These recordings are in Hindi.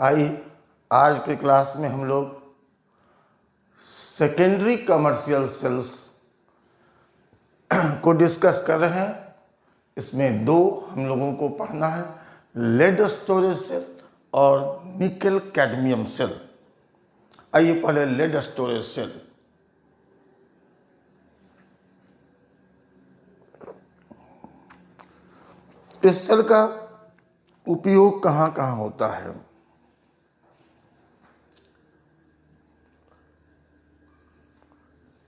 आइए आज के क्लास में हम लोग सेकेंडरी कमर्शियल सेल्स को डिस्कस कर रहे हैं। इसमें दो हम लोगों को पढ़ना है, लेड स्टोरेज सेल और निकेल कैडमियम सेल। आइए पहले लेड स्टोरेज सेल। इस सेल का उपयोग कहाँ कहाँ होता है?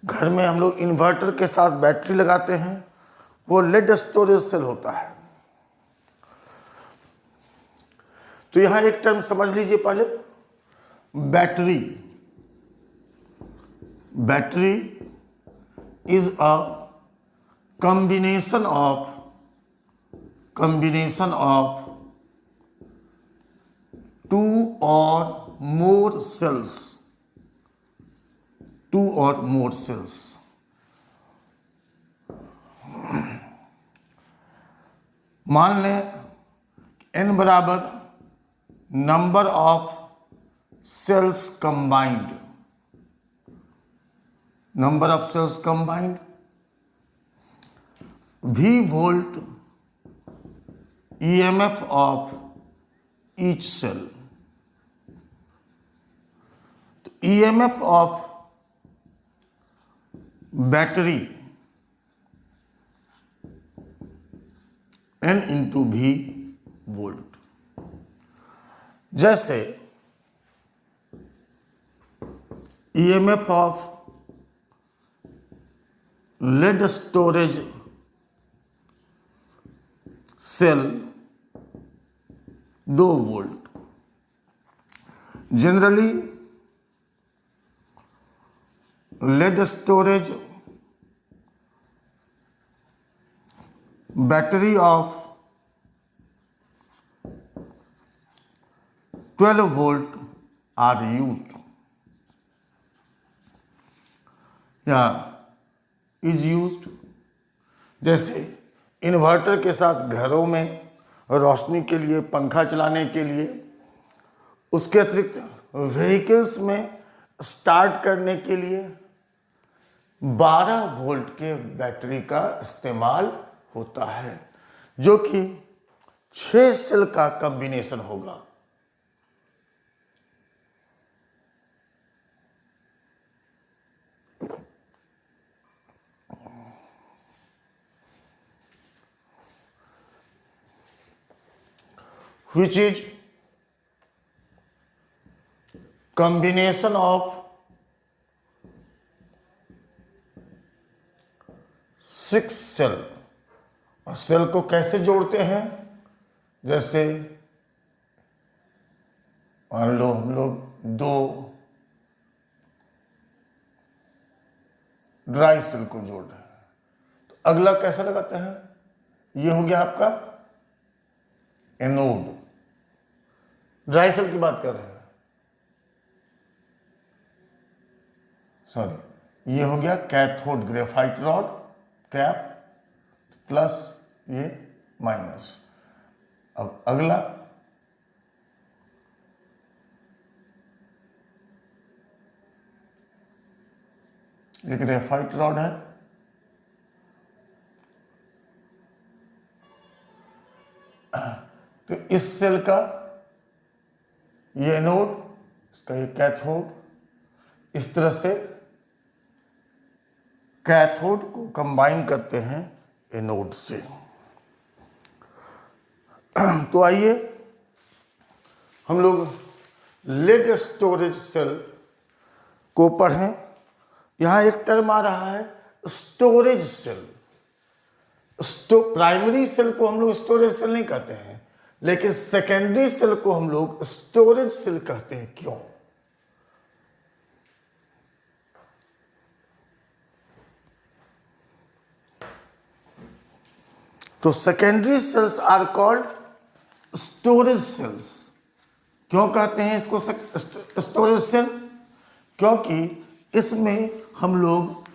घर में हम लोग इन्वर्टर के साथ बैटरी लगाते हैं, वो लेड स्टोरेज सेल होता है। तो यहां एक टर्म समझ लीजिए पहले, battery. Battery is a combination of two or more cells. मान लें n बराबर number of cells combined, V volt EMF of each cell. तो EMF of battery N into V volt. जैसे EMF of lead storage cell 2 volt. Generally lead storage battery of 12 volt are used या इज यूज्ड। जैसे इन्वर्टर के साथ घरों में रोशनी के लिए, पंखा चलाने के लिए, उसके अतिरिक्त व्हीकल्स में स्टार्ट करने के लिए 12 वोल्ट के बैटरी का इस्तेमाल होता है, जो कि 6 सेल का कॉम्बिनेशन होगा। Which is combination of 6 cell. और सेल को कैसे जोड़ते हैं? जैसे मान लो हम लोग 2 ड्राई सेल को जोड़ रहे हैं, तो अगला कैसे लगाते हैं? ये हो गया आपका एनोड। ड्राई सेल की बात कर रहे हैं, सॉरी, ये हो गया cathode, graphite rod cap plus ये माइनस। अब अगला ये ग्रेफाइट रॉड है, तो इस सेल का ये एनोड, इसका ये कैथोड। इस तरह से कैथोड को कंबाइन करते हैं एनोड से। तो आइए हम लोग लेड स्टोरेज सेल को पढ़ें। यहाँ एक टर्म आ रहा है स्टोरेज सेल। प्राइमरी सेल को हम लोग स्टोरेज सेल नहीं कहते हैं, लेकिन सेकेंडरी सेल को हम लोग स्टोरेज सेल कहते हैं। क्यों? तो secondary cells are called storage cells. क्यों कहते हैं इसको स्टोरेज सेल? क्योंकि इसमें हम लोग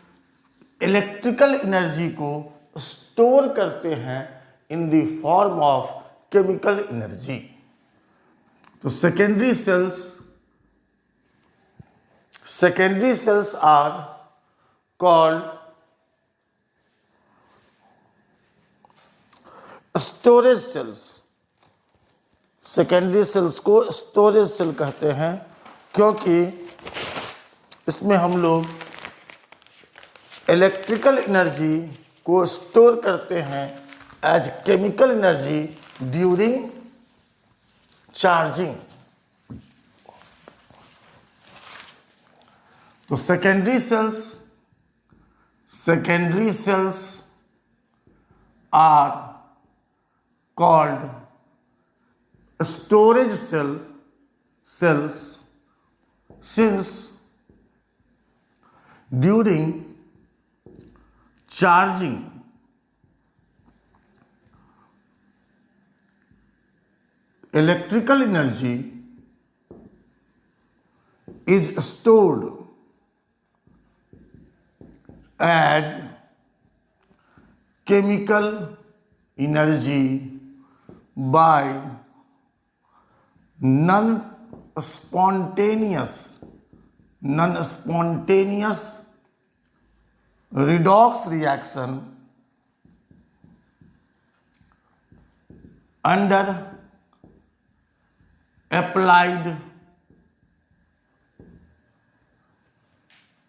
इलेक्ट्रिकल एनर्जी को स्टोर करते हैं in the form of chemical energy. तो secondary cells are called storage cells. Secondary cells को स्टोरेज सेल कहते हैं क्योंकि इसमें हम लोग इलेक्ट्रिकल एनर्जी को स्टोर करते हैं as chemical energy during charging. तो secondary cells are called storage cells since during charging electrical energy is stored as chemical energy by non-spontaneous redox reaction under applied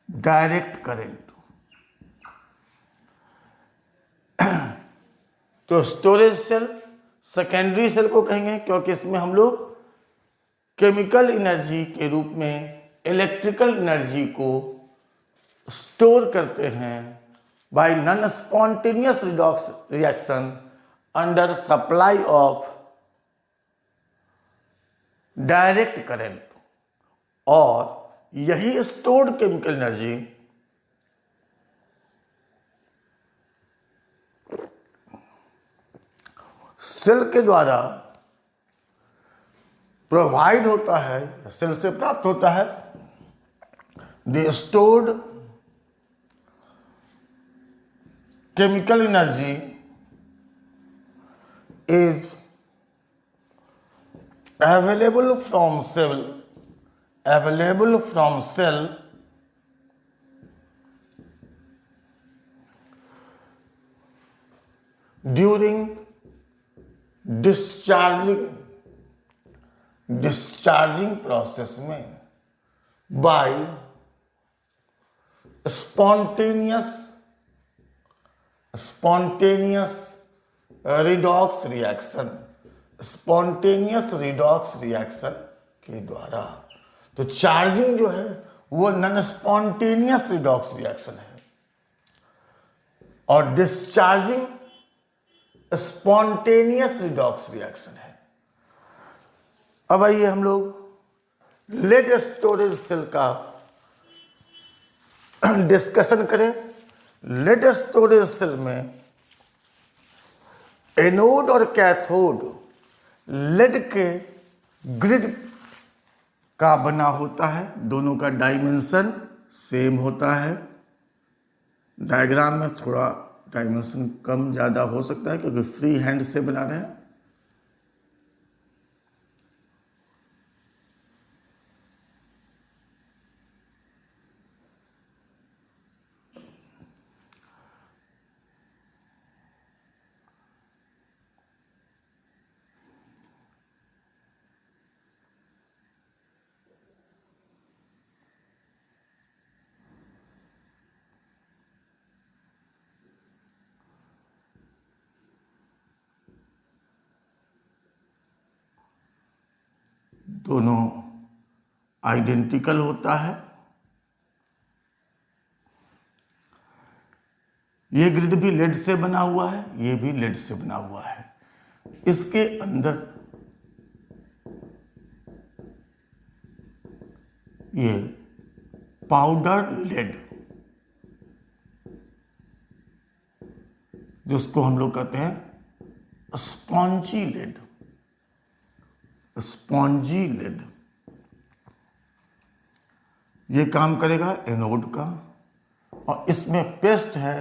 direct current। तो स्टोरेज सेल सेकेंडरी सेल को कहेंगे क्योंकि इसमें हम लोग केमिकल एनर्जी के रूप में इलेक्ट्रिकल एनर्जी को स्टोर करते हैं bye non spontaneous redox reaction under supply of direct current. और यही स्टोर्ड केमिकल एनर्जी सेल के द्वारा प्रोवाइड होता है, सेल से प्राप्त होता है। The stored chemical energy is available from cell during discharging process में बाय स्पॉन्टेनियस रिडॉक्स रिएक्शन के द्वारा। तो चार्जिंग जो है वो नॉन स्पॉन्टेनियस रिडॉक्स रिएक्शन है और डिस्चार्जिंग स्पॉन्टेनियस रिडॉक्स रिएक्शन है। अब आइए हम लोग लेड स्टोरेज सेल का डिस्कशन करें। लेड स्टोरेज सेल में एनोड और कैथोड लेड के ग्रिड का बना होता है, दोनों का डायमेंशन सेम होता है। डायग्राम में थोड़ा डायमेंशन कम ज़्यादा हो सकता है क्योंकि फ्री हैंड से बना रहे हैं। दोनों आइडेंटिकल होता है। ये ग्रिड भी लेड से बना हुआ है, ये भी लेड से बना हुआ है। इसके अंदर ये पाउडर लेड, जिसको हम लोग कहते हैं स्पॉन्जी लेड, स्पॉन्जी लेड, ये काम करेगा एनोड का। और इसमें पेस्ट है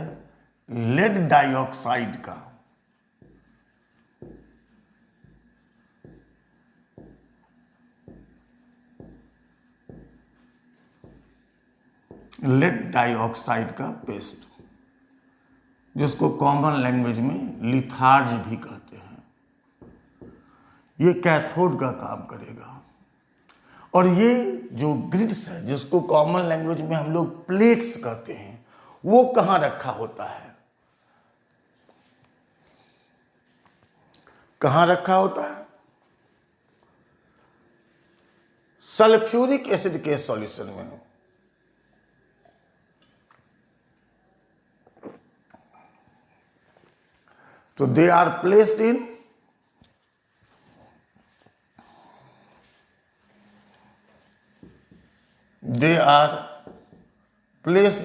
लेड डाइऑक्साइड का। लेड डाइऑक्साइड का पेस्ट, जिसको कॉमन लैंग्वेज में लिथार्ज भी कहते हैं। ये कैथोड का काम करेगा। और ये जो ग्रिड्स है, जिसको कॉमन लैंग्वेज में हम लोग प्लेट्स कहते हैं, वो कहाँ रखा होता है? कहाँ रखा होता है? सल्फ्यूरिक एसिड के सॉल्यूशन में। तो they are placed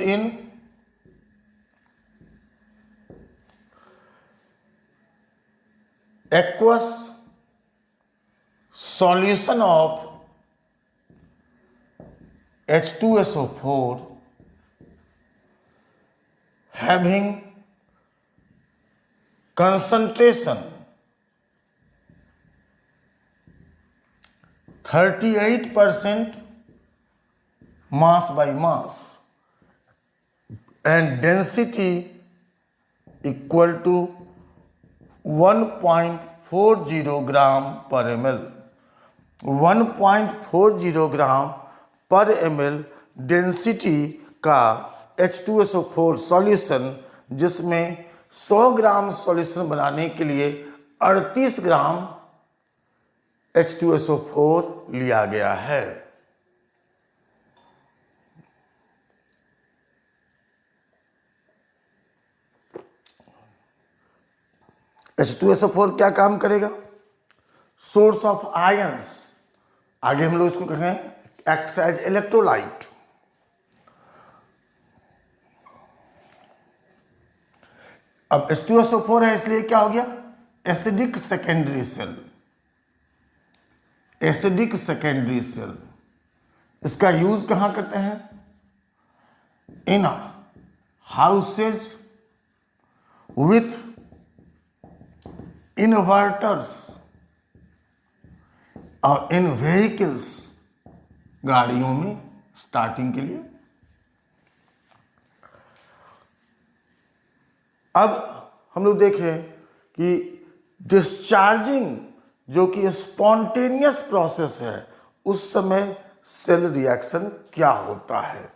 in aqueous solution of H2SO4 having concentration 38% mass by mass and density equal to 1.40 ग्राम पर ml। 1.40 ग्राम पर ml डेंसिटी का H2SO4 सॉल्यूशन, जिसमें 100 ग्राम सॉल्यूशन बनाने के लिए 38 ग्राम H2SO4 लिया गया है। H2SO4 क्या काम करेगा? Source of ions. आगे हम लोग इसको कहें एक्ट्स एज इलेक्ट्रोलाइट। अब H2SO4 है, इसलिए क्या हो गया? Acidic secondary cell. Acidic secondary cell, इसका यूज कहां करते हैं? इन हाउसेज विथ इन्वर्टर्स और इन व्हीकल्स, गाड़ियों में स्टार्टिंग के लिए। अब हम लोग देखें कि डिस्चार्जिंग जो कि स्पॉन्टेनियस प्रोसेस है, उस समय सेल रिएक्शन क्या होता है?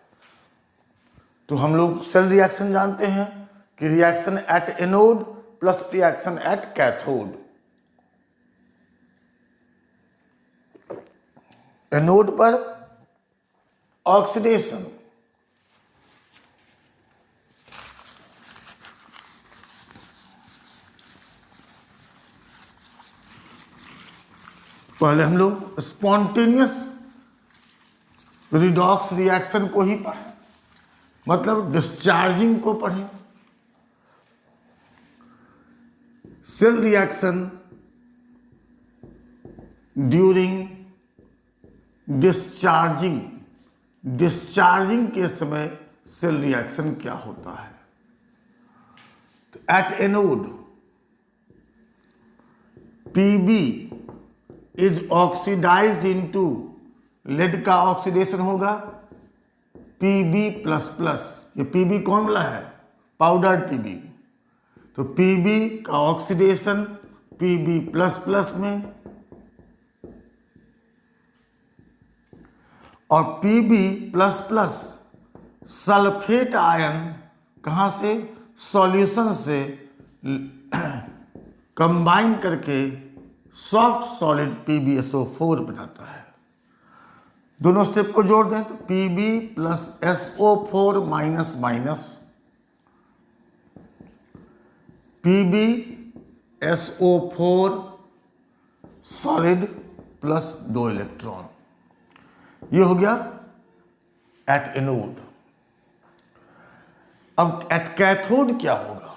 तो हम लोग सेल रिएक्शन जानते हैं कि reaction at anode plus reaction at cathode. Anode पर ऑक्सीडेशन, पहले हम लोग स्पॉन्टेनियस रिडॉक्स रिएक्शन को ही पढ़ें, मतलब डिस्चार्जिंग को पढ़ें। Cell reaction during discharging, discharging के समय सेल रिएक्शन क्या होता है? तो at anode Pb is oxidized into, lead का ऑक्सीडेशन होगा पीबी प्लस प्लस। ये पीबी कौन वाला है? Powdered Pb. तो पीबी का ऑक्सीडेशन पीबी प्लस प्लस में, और Pb plus plus sulphate ion कहाँ से? सॉल्यूशन से कंबाइन करके सॉफ्ट सॉलिड PbSO4 बनाता है। दोनों स्टेप को जोड़ दें तो Pb plus SO4 minus minus, Pb SO4 solid plus 2 electron. ये हो गया एट एनोड। अब एट कैथोड क्या होगा?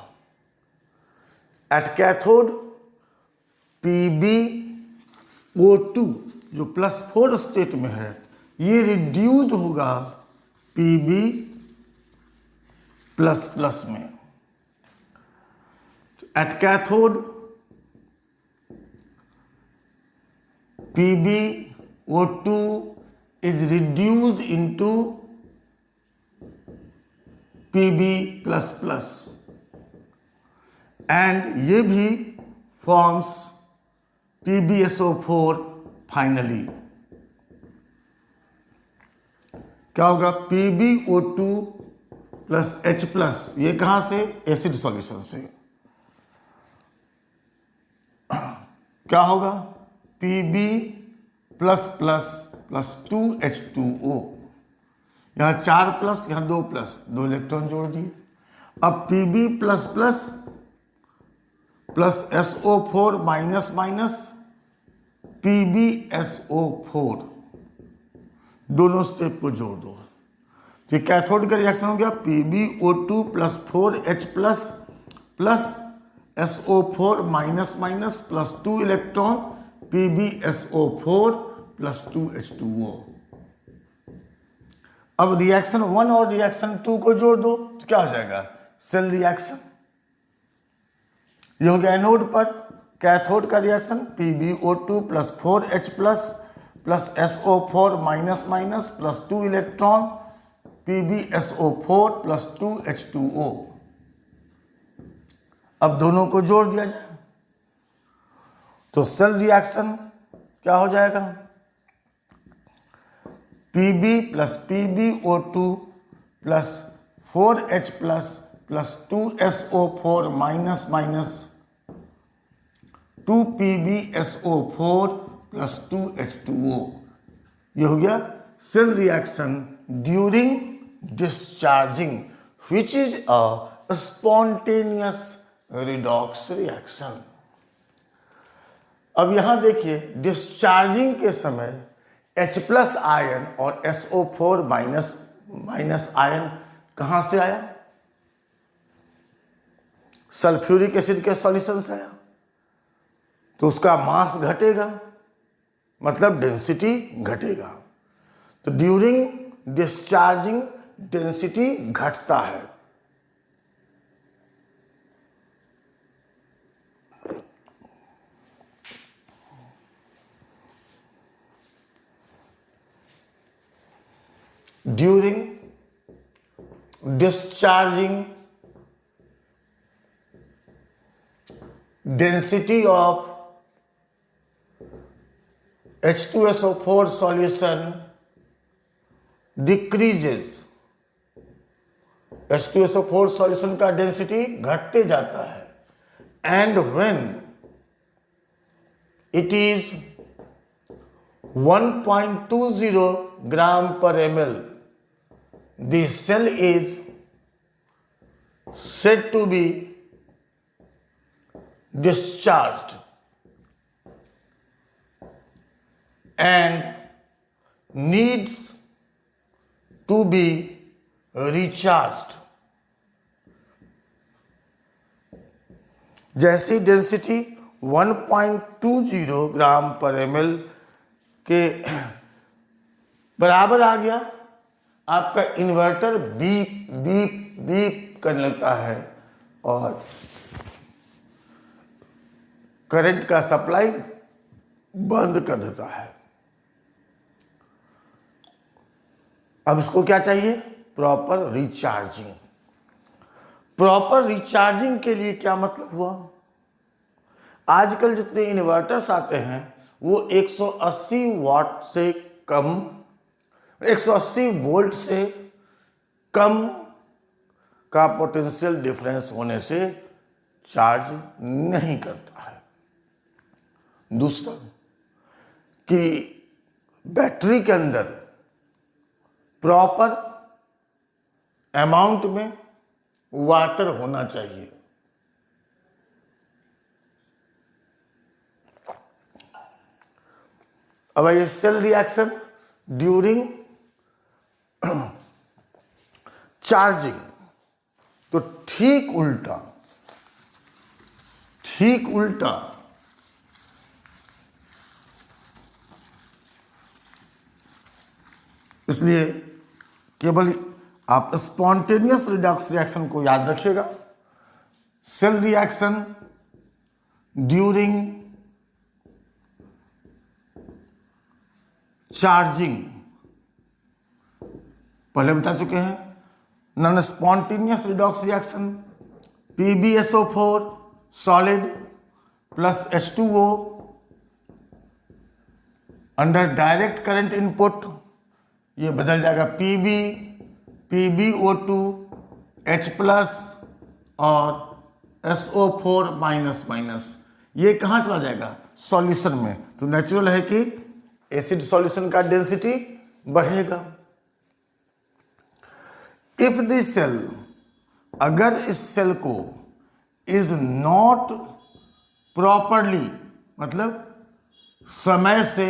एट कैथोड PbO2 जो +4 स्टेट में है, ये रिड्यूस्ड होगा Pb प्लस प्लस में। At cathode PbO2 is reduced into Pb plus plus, and ये भी फॉर्म्स PbSO4 फाइनली। क्या होगा? PbO2 प्लस H प्लस, ये कहाँ से? एसिड सॉल्यूशन से। क्या होगा? Pb plus plus plus 2H2O, यहाँ 4 प्लस, यहाँ 2 प्लस, 2 इलेक्ट्रॉन जोड़ दिए। अब Pb plus plus plus SO4 minus minus PbSO4, दोनों स्टेप को जोड़ दो। तो कैथोड का रिएक्शन हो गया PbO2 plus 4H plus plus SO4 minus minus plus 2 electron PbSO4 plus 2H2O। अब रिएक्शन 1 और रिएक्शन 2 को जोड़ दो तो क्या हो जाएगा? Cell reaction. ये हो गया एनोड पर। कैथोड का reaction PbO2 plus 4H plus plus SO4 minus minus plus 2 electron PbSO4 plus 2H2O। अब दोनं को जोड़ दिया जाए तो सेल रिएक्शन क्या हो जाएगा? Pb plus PbO2 plus 4H plus plus 2SO4 minus minus 2PbSO4 plus 2H2O। ये हो गया cell reaction during discharging, which is a spontaneous redox reaction. अब यहां देखिए, डिस्चार्जिंग के समय H प्लस आयन और SO4 माइनस माइनस आयन कहां से आया? सल्फ्यूरिक एसिड के सॉल्यूशन से आया, तो उसका मास घटेगा, मतलब डेंसिटी घटेगा। तो ड्यूरिंग डिस्चार्जिंग डेंसिटी घटता है। During discharging density of H2SO4 solution decreases। H2SO4 solution का डेंसिटी घटते जाता है। एंड व्हेन इट इज 1.20 ग्राम पर ml, the cell is said to be discharged and needs to be recharged। जैसी डेंसिटी 1.20 ग्राम पर ml के बराबर आ गया, आपका इन्वर्टर बीप बीप बीप करने लगता है और करंट का सप्लाई बंद कर देता है। अब इसको क्या चाहिए? Proper recharging. प्रॉपर रिचार्जिंग के लिए क्या मतलब हुआ? आजकल जितने इन्वर्टर्स आते हैं वो 180 वाट से कम, 180 वोल्ट से कम का पोटेंशियल डिफरेंस होने से चार्ज नहीं करता है। दूसरा कि बैटरी के अंदर प्रॉपर अमाउंट में वाटर होना चाहिए। अब ये सेल रिएक्शन ड्यूरिंग चार्जिंग, तो ठीक उल्टा, ठीक उल्टा इसलिए केवल आप स्पॉन्टेनियस रिडॉक्स रिएक्शन को याद रखिएगा। सेल रिएक्शन ड्यूरिंग चार्जिंग, पहले बता चुके हैं, non spontaneous redox reaction PbSO4 solid plus H2O under direct current input, ये बदल जाएगा PbO2 H प्लस और SO4 माइनस माइनस, ये कहाँ चला जाएगा? सॉल्यूशन में। तो नेचुरल है कि एसिड सॉल्यूशन का डेंसिटी बढ़ेगा। इफ दिस सेल, अगर इस सेल को इज नॉट प्रॉपरली, मतलब समय से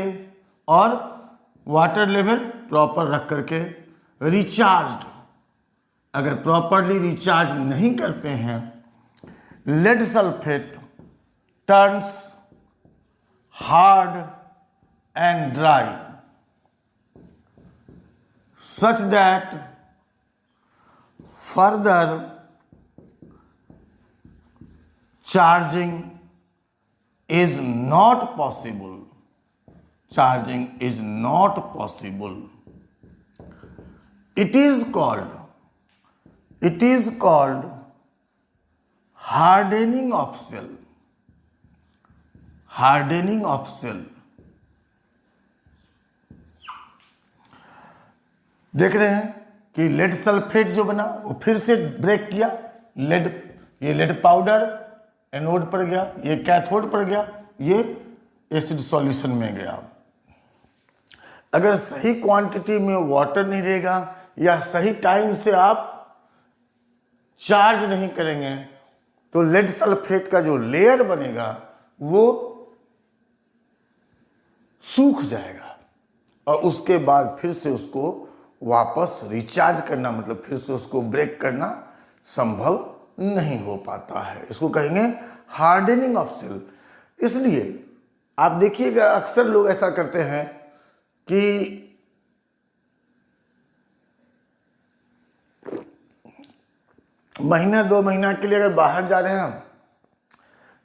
और वाटर लेवल प्रॉपर रख करके रिचार्ज, अगर प्रॉपरली रिचार्ज नहीं करते हैं, lead sulphate turns hard and dry such that further charging is not possible. Charging is not possible. It is called hardening of cell. Hardening of cell. देख रहे हैं कि लेड सल्फेट जो बना वो फिर से ब्रेक किया, लेड, ये लेड पाउडर एनोड पर गया, ये कैथोड पर गया, ये एसिड सॉल्यूशन में गया। अगर सही क्वांटिटी में वाटर नहीं रहेगा या सही टाइम से आप चार्ज नहीं करेंगे तो लेड सल्फेट का जो लेयर बनेगा वो सूख जाएगा और उसके बाद फिर से उसको वापस रिचार्ज करना, मतलब फिर से उसको ब्रेक करना संभव नहीं हो पाता है। इसको कहेंगे हार्डनिंग ऑफ सेल। इसलिए आप देखिएगा अक्सर लोग ऐसा करते हैं कि महीना 2 महीना के लिए अगर बाहर जा रहे हैं हम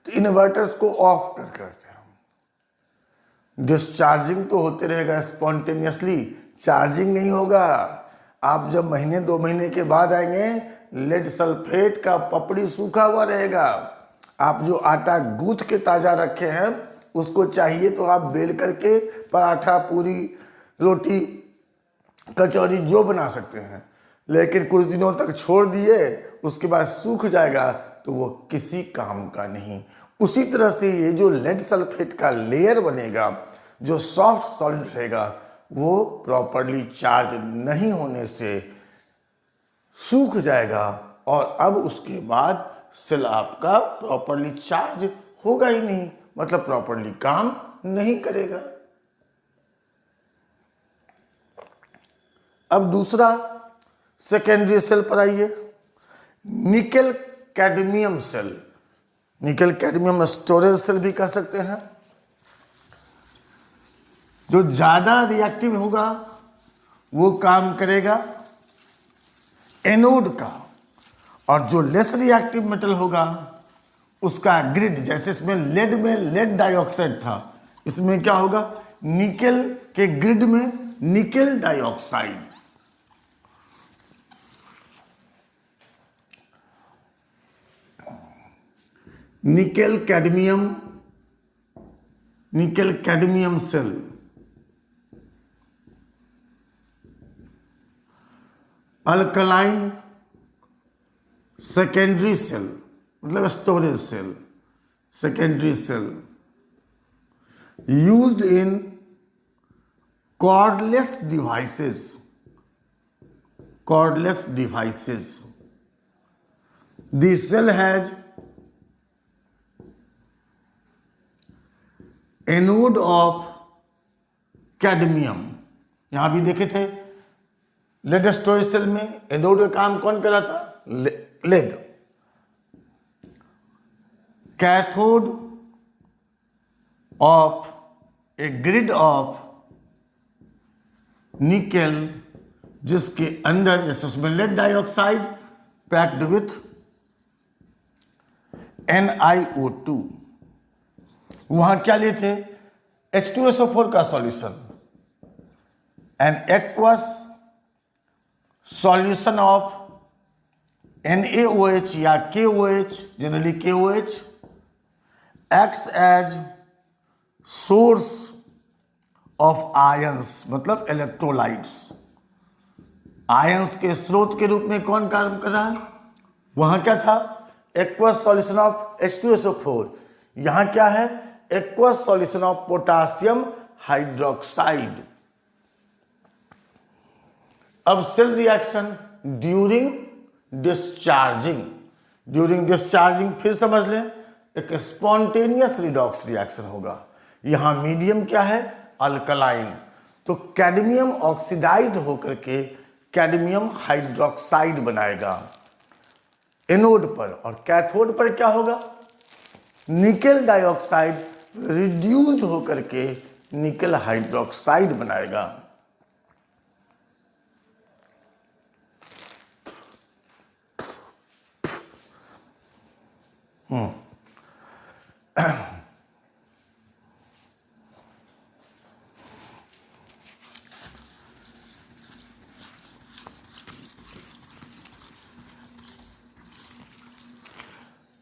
तो इन्वर्टर्स को ऑफ करके रखते हैं। डिस्चार्जिंग तो होते रहेगा स्पॉन्टेनियसली, चार्जिंग नहीं होगा। आप जब महीने 2 महीने के बाद आएंगे लेड सल्फेट का पपड़ी सूखा हुआ रहेगा। आप जो आटा गूंथ के ताज़ा रखे हैं उसको चाहिए तो आप बेल करके पराठा, पूरी, रोटी, कचौरी जो बना सकते हैं, लेकिन कुछ दिनों तक छोड़ दिए उसके बाद सूख जाएगा तो वो किसी काम का नहीं। उसी तरह से ये जो लेड सल्फेट का लेयर बनेगा, जो सॉफ्ट सॉलिड रहेगा, वो प्रॉपरली चार्ज नहीं होने से सूख जाएगा और अब उसके बाद सेल आपका प्रॉपरली चार्ज होगा ही नहीं, मतलब प्रॉपरली काम नहीं करेगा। अब दूसरा सेकेंडरी सेल पर आइए, nickel cadmium cell. Nickel cadmium storage cell भी कह सकते हैं। जो ज़्यादा रिएक्टिव होगा वो काम करेगा एनोड का, और जो लेस रिएक्टिव मेटल होगा उसका ग्रिड, जैसे इसमें लेड में लेड डाइऑक्साइड था, इसमें क्या होगा, निकेल के ग्रिड में nickel dioxide. Nickel cadmium cell. Alkaline secondary cell, मतलब storage cell, secondary cell used in cordless devices. Cordless devices. This cell has anode of cadmium. यहां भी देखे थे लेड स्टोरेज सेल में एनोड का काम कौन कर रहा था, lead. Cathode of a grid of nickel, जिसके अंदर जैसे उसमें lead dioxide packed with NiO2। वहां क्या लिए थे, H2SO4 का solution, an aqueous solution of NaOH या KOH, generally KOH acts as source of ions, मतलब इलेक्ट्रोलाइट्स। आयंस के स्रोत के रूप में कौन काम कर रहा है? वहां क्या था? Aqueous solution of H2SO4। यहां क्या है? Aqueous solution of potassium hydroxide. अब cell reaction during discharging. During discharging फिर समझ लें, एक स्पॉन्टेनियस रिडॉक्स रिएक्शन होगा। यहां मीडियम क्या है? अल्कलाइन। तो कैडमियम ऑक्सीडाइड होकर के कैडमियम हाइड्रोक्साइड बनाएगा एनोड पर, और कैथोड पर क्या होगा? निकेल डाइऑक्साइड रिड्यूस्ड होकर के निकेल हाइड्रोक्साइड बनाएगा।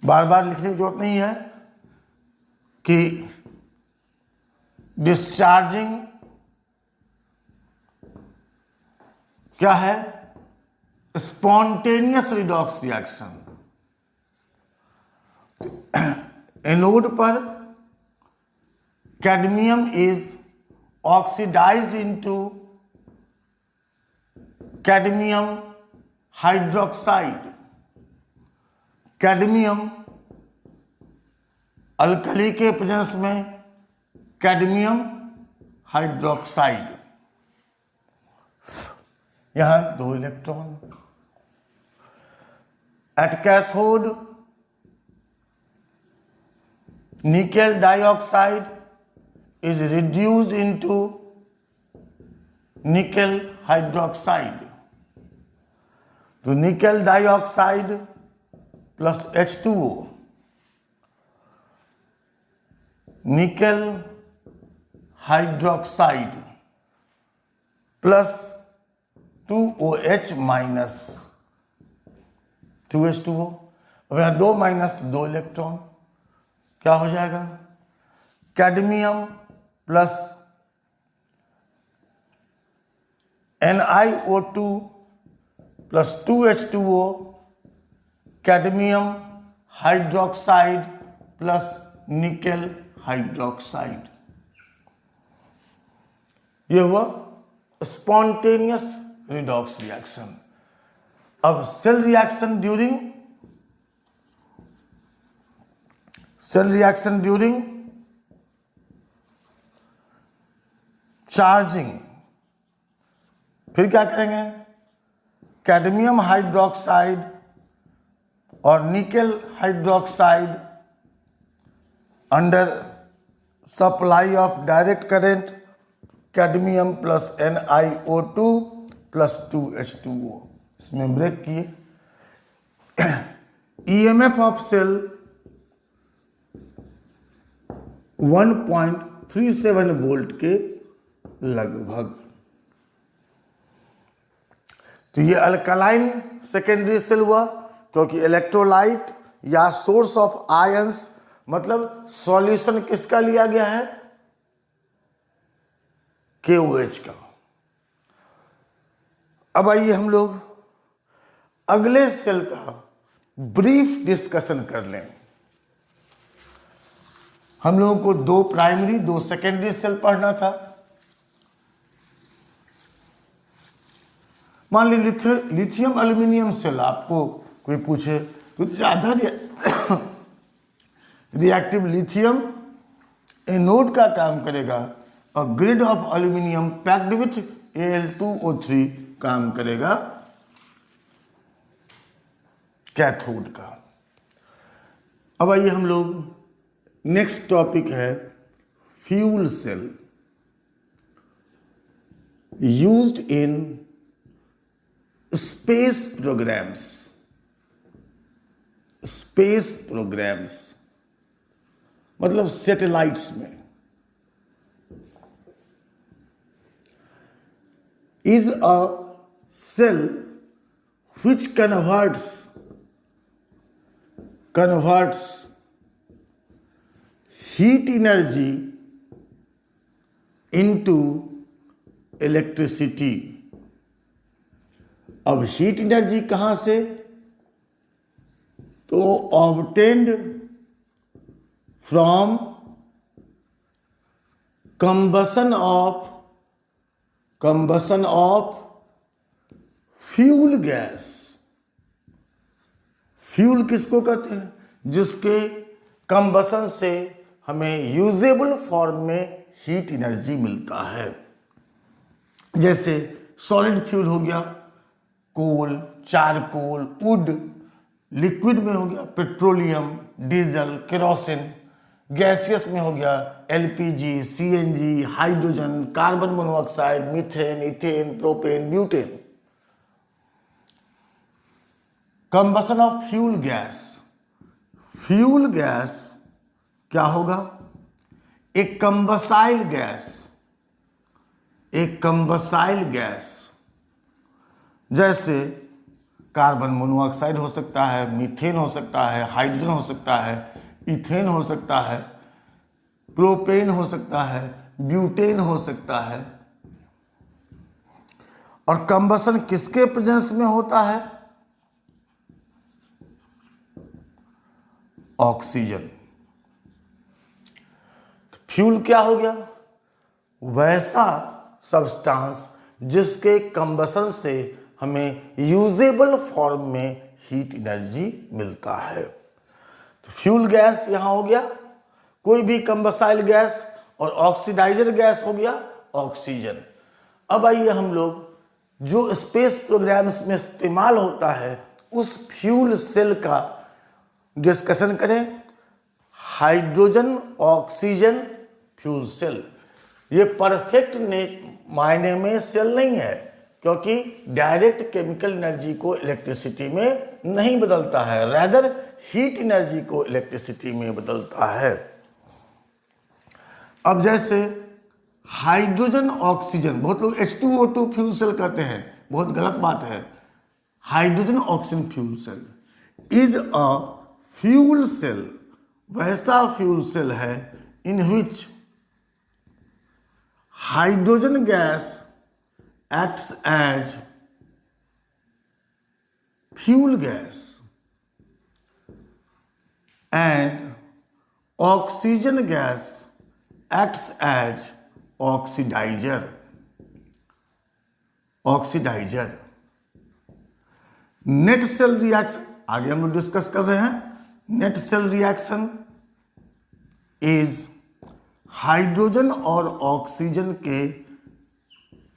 बार बार लिखने की जरूरत नहीं है कि डिस्चार्जिंग क्या है? Spontaneous redox reaction. एनोड पर cadmium is oxidized into cadmium hydroxide. Cadmium alkali के प्रेजेंस में कैडमियम हाइड्रोक्साइड। यहां 2 electron. At cathode nickel dioxide is reduced into nickel hydroxide. तो nickel dioxide plus H2O, nickel hydroxide plus 2OH minus 2H2O। अब यहाँ 2 माइनस तो 2 इलेक्ट्रॉन, क्या हो जाएगा? Cadmium plus NiO2 plus 2H2O, cadmium hydroxide plus nickel hydroxide. यह हुआ स्पॉन्टेनियस रिडॉक्स रिएक्शन। अब सेल रिएक्शन ड्यूरिंग चार्जिंग। फिर क्या करेंगे? कैडमियम हाइड्रोक्साइड और nickel hydroxide under supply of direct current, cadmium plus NiO2 plus 2H2O। इसमें ब्रेक किए। EMF ऑफ सेल 1.37 वोल्ट के लगभग। तो ये अल्कलाइन सेकेंडरी सेल हुआ, क्योंकि इलेक्ट्रोलाइट या सोर्स ऑफ आयंस, मतलब सॉल्यूशन किसका लिया गया है? KOH का। अब आइए हम लोग अगले सेल का ब्रीफ डिस्कशन कर लें। हम लोगों को 2 प्राइमरी 2 सेकेंडरी सेल पढ़ना था। मान लीजिए लिथियम एल्यूमिनियम सेल आपको कोई पूछे तो ज्यादा रिएक्टिव लिथियम एनोड का काम करेगा और grid of aluminium packed with Al2O3 काम करेगा कैथोड का। अब आइए हम लोग नेक्स्ट टॉपिक है fuel cell used in space programs, मतलब सैटेलाइट्स में। Is a cell which converts converts heat energy into electricity. अब हीट एनर्जी कहाँ से? तो obtained from combustion of fuel gas. Fuel किसको कहते हैं? जिसके कंबसन से हमें यूजेबल फॉर्म में हीट एनर्जी मिलता है। जैसे सॉलिड फ्यूल हो गया कोल, चारकोल, वुड। लिक्विड में हो गया पेट्रोलियम, डीजल, केरोसिन। गैसियस में हो गया LPG, CNG, hydrogen, carbon monoxide, methane, ethane, propane, butane. Combustion of fuel gas. Fuel gas क्या होगा? एक कंबसाइल गैस, एक कंबसाइल गैस। जैसे कार्बन मोनोऑक्साइड हो सकता है, मीथेन हो सकता है, हाइड्रोजन हो सकता है, इथेन हो सकता है, प्रोपेन हो सकता है, ब्यूटेन हो सकता है। और कंबसन किसके प्रेजेंस में होता है? ऑक्सीजन। फ्यूल क्या हो गया? वैसा सब्सटेंस जिसके कंबसन से हमें यूजेबल फॉर्म में हीट एनर्जी मिलता है। तो फ्यूल गैस यहां हो गया, कोई भी कंबसाइल गैस, और ऑक्सीडाइजर गैस हो गया ऑक्सीजन। अब आइए हम लोग जो स्पेस प्रोग्राम्स में इस्तेमाल होता है उस फ्यूल सेल का डिस्कशन करें। Hydrogen oxygen fuel cell. ये परफेक्ट मायने में सेल नहीं है, क्योंकि डायरेक्ट केमिकल एनर्जी को इलेक्ट्रिसिटी में नहीं बदलता है, रैदर हीट एनर्जी को इलेक्ट्रिसिटी में बदलता है। अब जैसे हाइड्रोजन ऑक्सीजन, बहुत लोग H2O2 फ्यूल सेल कहते हैं, बहुत गलत बात है। Hydrogen oxygen fuel cell is a fuel cell, वैसा फ्यूल सेल है in which hydrogen gas acts as fuel gas and oxygen gas acts as oxidizer. Net cell reaction आगे हम लोग डिस्कस कर रहे हैं। Net cell reaction is hydrogen और ऑक्सीजन के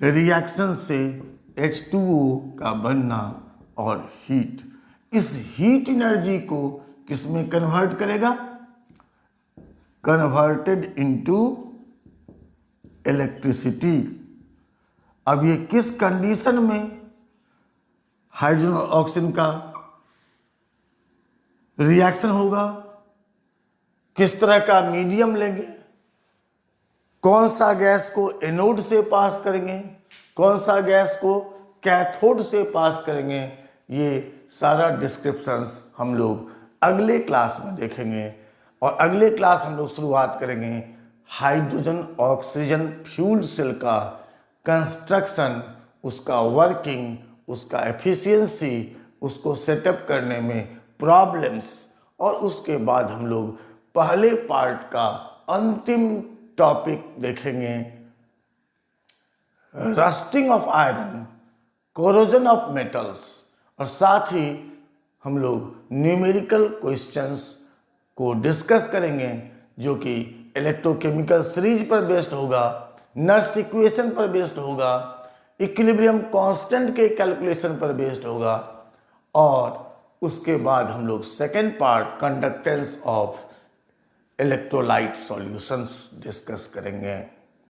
रिएक्शन से H2O का बनना और हीट। इस हीट एनर्जी को किस में कन्वर्ट करेगा? Converted into electricity. अब ये किस कंडीशन में हाइड्रोजन और ऑक्सीजन का रिएक्शन होगा? किस तरह का मीडियम लेंगे? कौन सा गैस को एनोड से पास करेंगे, कौन सा गैस को कैथोड से पास करेंगे, ये सारा डिस्क्रिप्शंस हम लोग अगले क्लास में देखेंगे। और अगले क्लास हम लोग शुरुआत करेंगे हाइड्रोजन ऑक्सीजन फ्यूल सेल का कंस्ट्रक्शन, उसका वर्किंग, उसका एफिशिएंसी, उसको सेटअप करने में प्रॉब्लम्स, और उसके बाद हम लोग पहले पार्ट का अंतिम टॉपिक देखेंगे rusting of iron, corrosion of metals, और साथ ही हम लोग न्यूमेरिकल क्वेश्चंस को डिस्कस करेंगे जो कि इलेक्ट्रोकेमिकल सीरीज पर बेस्ड होगा, नर्स्ट इक्वेशन पर बेस्ड होगा, इक्विलिब्रियम कांस्टेंट के कैलकुलेशन पर बेस्ड होगा। और उसके बाद हम लोग second part conductance of electrolyte solutions discuss करेंगे।